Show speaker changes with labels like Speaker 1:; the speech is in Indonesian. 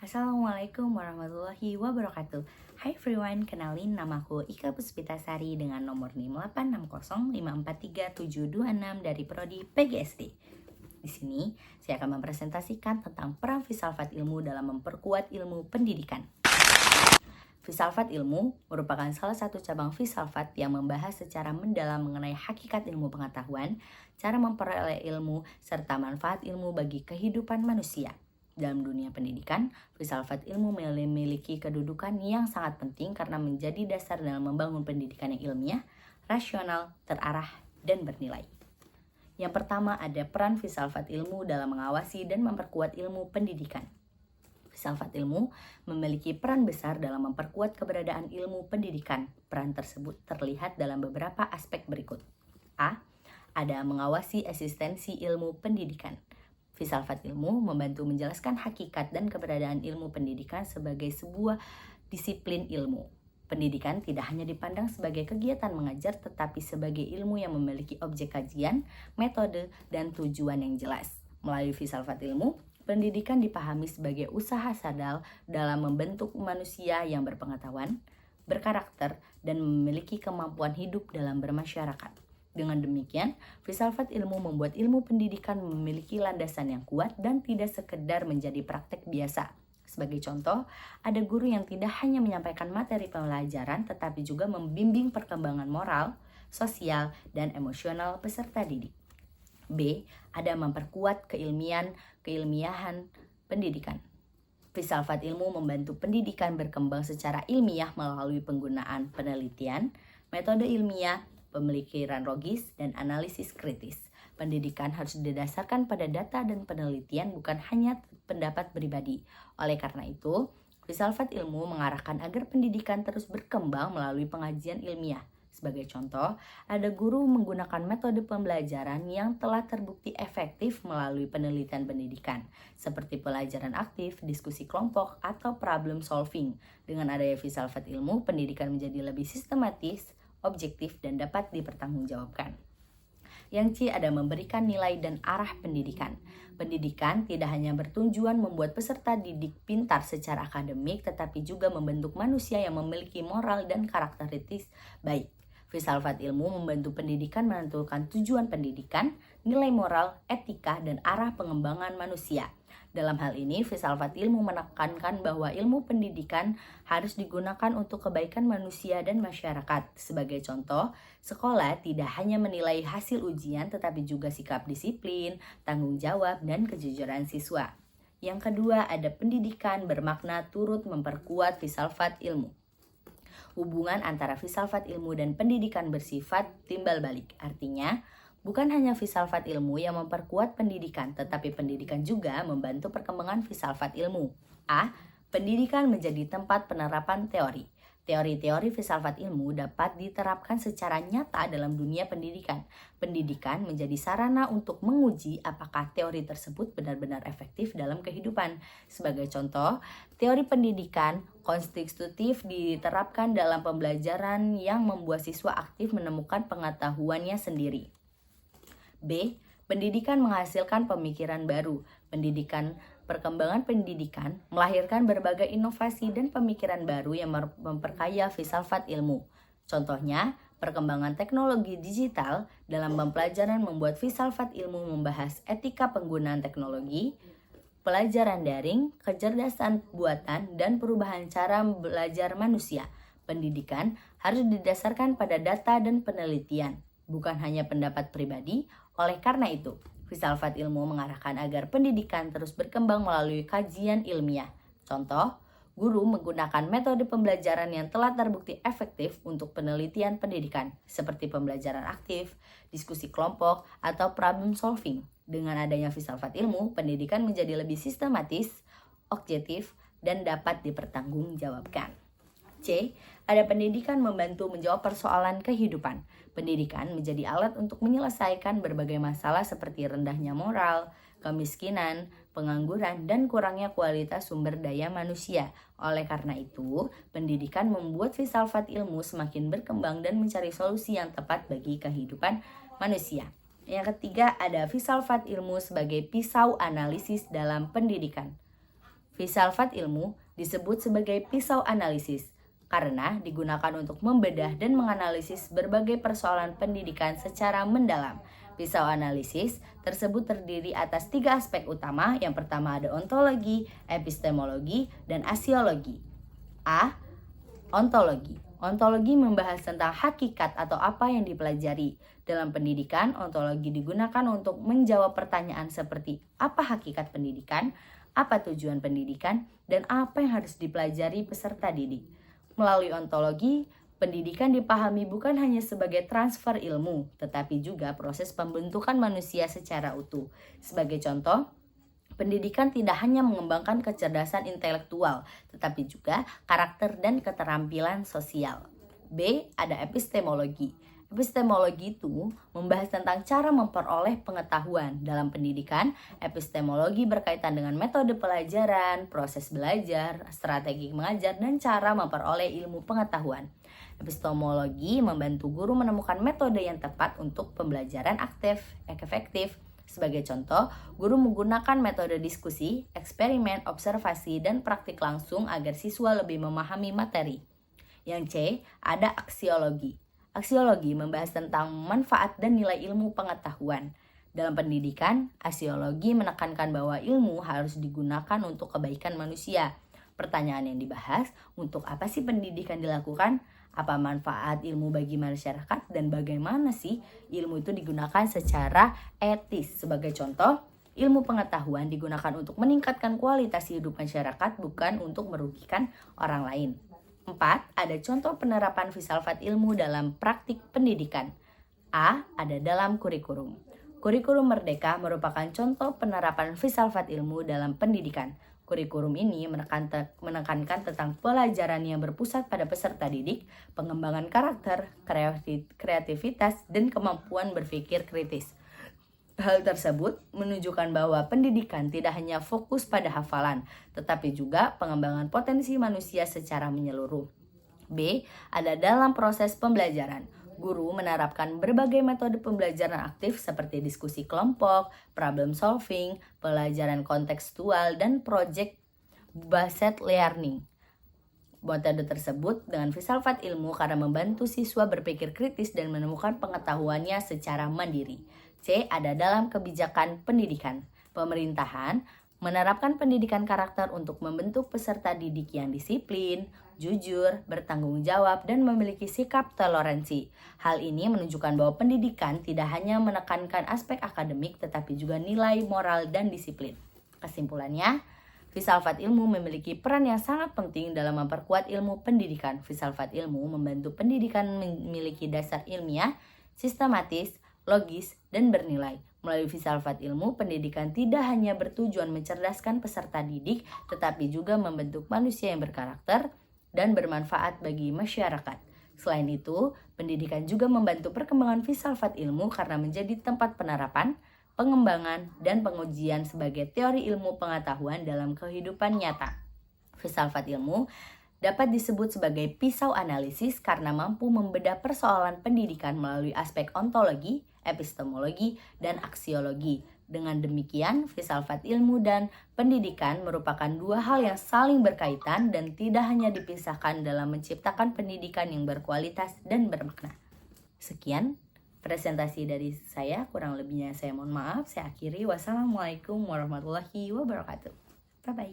Speaker 1: Assalamualaikum warahmatullahi wabarakatuh. Hai everyone, kenalin namaku Ika Puspitasari dengan nomor NIM 860543726 dari Prodi PGSD. Di sini, saya akan mempresentasikan tentang peran filsafat ilmu dalam memperkuat ilmu pendidikan. Filsafat ilmu merupakan salah satu cabang filsafat yang membahas secara mendalam mengenai hakikat ilmu pengetahuan, cara memperoleh ilmu, serta manfaat ilmu bagi kehidupan manusia. Dalam dunia pendidikan, filsafat ilmu memiliki kedudukan yang sangat penting karena menjadi dasar dalam membangun pendidikan yang ilmiah, rasional, terarah, dan bernilai. Yang pertama ada peran filsafat ilmu dalam mengawasi dan memperkuat ilmu pendidikan. Filsafat ilmu memiliki peran besar dalam memperkuat keberadaan ilmu pendidikan. Peran tersebut terlihat dalam beberapa aspek berikut. A. Ada mengawasi eksistensi ilmu pendidikan. Filsafat ilmu membantu menjelaskan hakikat dan keberadaan ilmu pendidikan sebagai sebuah disiplin ilmu. Pendidikan tidak hanya dipandang sebagai kegiatan mengajar, tetapi sebagai ilmu yang memiliki objek kajian, metode, dan tujuan yang jelas. Melalui filsafat ilmu, pendidikan dipahami sebagai usaha sadar dalam membentuk manusia yang berpengetahuan, berkarakter, dan memiliki kemampuan hidup dalam bermasyarakat. Dengan demikian, filsafat ilmu membuat ilmu pendidikan memiliki landasan yang kuat dan tidak sekedar menjadi praktek biasa. Sebagai contoh, ada guru yang tidak hanya menyampaikan materi pembelajaran, tetapi juga membimbing perkembangan moral, sosial, dan emosional peserta didik. B. Ada memperkuat keilmiahan pendidikan. Filsafat ilmu membantu pendidikan berkembang secara ilmiah melalui penggunaan penelitian, metode ilmiah, pemikiran logis, dan analisis kritis. Pendidikan harus didasarkan pada data dan penelitian, bukan hanya pendapat pribadi. Oleh karena itu, filsafat ilmu mengarahkan agar pendidikan terus berkembang melalui pengajian ilmiah. Sebagai contoh, ada guru menggunakan metode pembelajaran yang telah terbukti efektif melalui penelitian pendidikan, seperti pelajaran aktif, diskusi kelompok, atau problem solving. Dengan adanya filsafat ilmu, pendidikan menjadi lebih sistematis, objektif, dan dapat dipertanggungjawabkan. Yang C ada memberikan nilai dan arah pendidikan. Pendidikan tidak hanya bertujuan membuat peserta didik pintar secara akademik, tetapi juga membentuk manusia yang memiliki moral dan karakteristik baik. Filsafat ilmu membantu pendidikan menentukan tujuan pendidikan, nilai moral, etika, dan arah pengembangan manusia. Dalam hal ini, filsafat ilmu menekankan bahwa ilmu pendidikan harus digunakan untuk kebaikan manusia dan masyarakat. Sebagai contoh, sekolah tidak hanya menilai hasil ujian, tetapi juga sikap disiplin, tanggung jawab, dan kejujuran siswa. Yang kedua, ada pendidikan bermakna turut memperkuat filsafat ilmu. Hubungan antara filsafat ilmu dan pendidikan bersifat timbal balik. Artinya, bukan hanya filsafat ilmu yang memperkuat pendidikan, tetapi pendidikan juga membantu perkembangan filsafat ilmu. A. Pendidikan menjadi tempat penerapan teori. Teori-teori filsafat ilmu dapat diterapkan secara nyata dalam dunia pendidikan. Pendidikan menjadi sarana untuk menguji apakah teori tersebut benar-benar efektif dalam kehidupan. Sebagai contoh, teori pendidikan konstitutif diterapkan dalam pembelajaran yang membuat siswa aktif menemukan pengetahuannya sendiri. B. Pendidikan menghasilkan pemikiran baru. Perkembangan pendidikan melahirkan berbagai inovasi dan pemikiran baru yang memperkaya filsafat ilmu. Contohnya, perkembangan teknologi digital dalam pembelajaran membuat filsafat ilmu membahas etika penggunaan teknologi, pelajaran daring, kecerdasan buatan, dan perubahan cara belajar manusia. Pendidikan harus didasarkan pada data dan penelitian, bukan hanya pendapat pribadi. Oleh karena itu, filsafat ilmu mengarahkan agar pendidikan terus berkembang melalui kajian ilmiah. Contoh, guru menggunakan metode pembelajaran yang telah terbukti efektif untuk penelitian pendidikan, seperti pembelajaran aktif, diskusi kelompok, atau problem solving. Dengan adanya filsafat ilmu, pendidikan menjadi lebih sistematis, objektif, dan dapat dipertanggungjawabkan. C. Ada pendidikan membantu menjawab persoalan kehidupan. Pendidikan menjadi alat untuk menyelesaikan berbagai masalah seperti rendahnya moral, kemiskinan, pengangguran, dan kurangnya kualitas sumber daya manusia. Oleh karena itu, pendidikan membuat filsafat ilmu semakin berkembang dan mencari solusi yang tepat bagi kehidupan manusia. Yang ketiga, ada filsafat ilmu sebagai pisau analisis dalam pendidikan. Filsafat ilmu disebut sebagai pisau analisis karena digunakan untuk membedah dan menganalisis berbagai persoalan pendidikan secara mendalam. Pisau analisis tersebut terdiri atas 3 aspek utama. Yang pertama ada ontologi, epistemologi, dan aksiologi. A. Ontologi. Ontologi membahas tentang hakikat atau apa yang dipelajari. Dalam pendidikan, ontologi digunakan untuk menjawab pertanyaan seperti apa hakikat pendidikan, apa tujuan pendidikan, dan apa yang harus dipelajari peserta didik. Melalui ontologi, pendidikan dipahami bukan hanya sebagai transfer ilmu, tetapi juga proses pembentukan manusia secara utuh. Sebagai contoh, pendidikan tidak hanya mengembangkan kecerdasan intelektual, tetapi juga karakter dan keterampilan sosial. B. Ada epistemologi. Epistemologi itu membahas tentang cara memperoleh pengetahuan. Dalam pendidikan, epistemologi berkaitan dengan metode pelajaran, proses belajar, strategi mengajar, dan cara memperoleh ilmu pengetahuan. Epistemologi membantu guru menemukan metode yang tepat untuk pembelajaran efektif. Sebagai contoh, guru menggunakan metode diskusi, eksperimen, observasi, dan praktik langsung agar siswa lebih memahami materi. Yang C, ada aksiologi. Aksiologi membahas tentang manfaat dan nilai ilmu pengetahuan. Dalam pendidikan, aksiologi menekankan bahwa ilmu harus digunakan untuk kebaikan manusia. Pertanyaan yang dibahas, untuk apa sih pendidikan dilakukan? Apa manfaat ilmu bagi masyarakat? Dan bagaimana sih ilmu itu digunakan secara etis? Sebagai contoh, ilmu pengetahuan digunakan untuk meningkatkan kualitas hidup masyarakat, bukan untuk merugikan orang lain. 4. Ada contoh penerapan filsafat ilmu dalam praktik pendidikan. A. Ada dalam kurikulum. Kurikulum Merdeka merupakan contoh penerapan filsafat ilmu dalam pendidikan. Kurikulum ini menekankan tentang pelajaran yang berpusat pada peserta didik, pengembangan karakter, kreativitas, dan kemampuan berpikir kritis. Hal tersebut menunjukkan bahwa pendidikan tidak hanya fokus pada hafalan, tetapi juga pengembangan potensi manusia secara menyeluruh. B. Ada dalam proses pembelajaran. Guru menerapkan berbagai metode pembelajaran aktif seperti diskusi kelompok, problem solving, pelajaran kontekstual, dan project-based learning. Metode tersebut dengan filsafat ilmu karena membantu siswa berpikir kritis dan menemukan pengetahuannya secara mandiri. C. Ada dalam kebijakan pendidikan. Pemerintahan menerapkan pendidikan karakter untuk membentuk peserta didik yang disiplin, jujur, bertanggung jawab, dan memiliki sikap toleransi. Hal ini menunjukkan bahwa pendidikan tidak hanya menekankan aspek akademik, tetapi juga nilai moral dan disiplin. Kesimpulannya, filsafat ilmu memiliki peran yang sangat penting dalam memperkuat ilmu pendidikan. Filsafat ilmu membantu pendidikan memiliki dasar ilmiah, sistematis, logis, dan bernilai. Melalui filsafat ilmu, pendidikan tidak hanya bertujuan mencerdaskan peserta didik, tetapi juga membentuk manusia yang berkarakter dan bermanfaat bagi masyarakat. Selain itu, pendidikan juga membantu perkembangan filsafat ilmu karena menjadi tempat penerapan, pengembangan, dan pengujian sebagai teori ilmu pengetahuan dalam kehidupan nyata. Filsafat ilmu dapat disebut sebagai pisau analisis karena mampu membedah persoalan pendidikan melalui aspek ontologi, epistemologi, dan aksiologi. Dengan demikian, filsafat ilmu dan pendidikan merupakan dua hal yang saling berkaitan dan tidak hanya dipisahkan dalam menciptakan pendidikan yang berkualitas dan bermakna. Sekian presentasi dari saya, kurang lebihnya saya mohon maaf. Saya akhiri. Wassalamualaikum warahmatullahi wabarakatuh. Bye-bye.